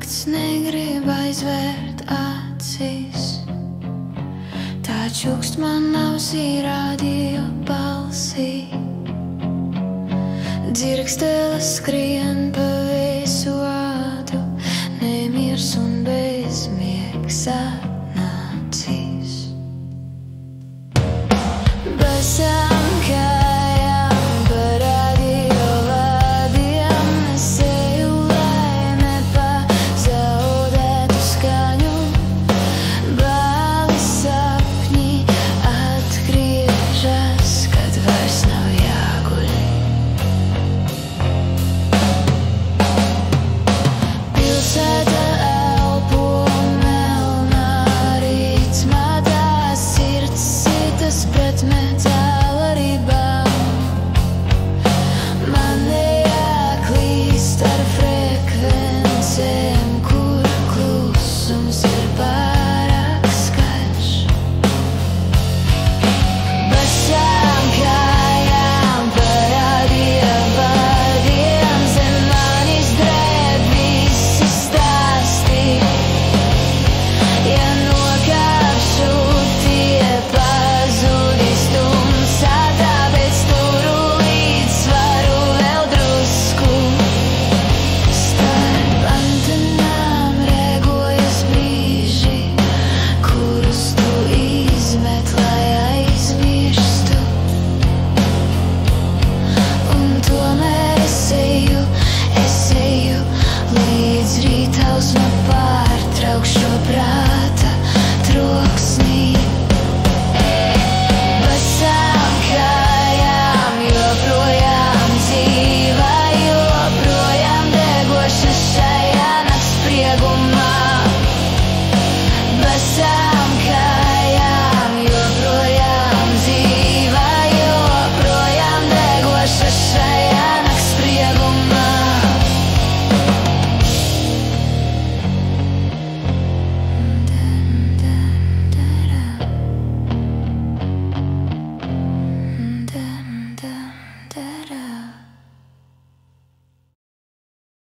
nakts negrib aizvērt acis. Tā čukst man ausī radio balsī. Dzirksteles skrien pa visu ādu, nemiers un bezmiegs atnācis. Basām kājām pa radio vādiem es eju, lai nepazaudētu skaņu. Bāli sapņi atgriežas, kad vairs nav jāguļ. Pilsēta elpo melnā ritmā, tās sirds sitas pret metāla ribām. Man nejāklīst ar frekvencēm, kur klusums ir pārāk skaļš. Basām kājām pa radio vādiem, zem manis drēb visi stāsti. Ja nokāpšu, tie pazudis tumsā, tāpēc turu līdzsvaru vēl drusku. Starp antenām rēgojas brīži, kurus tu izmet, lai aizmirstu. Un tomēr es eju, līdz rītausma pārtraukš šo prāta troksnī. Basām kājām joprojām dzīva, joprojām degoša šajā nakts spriegumā. Basām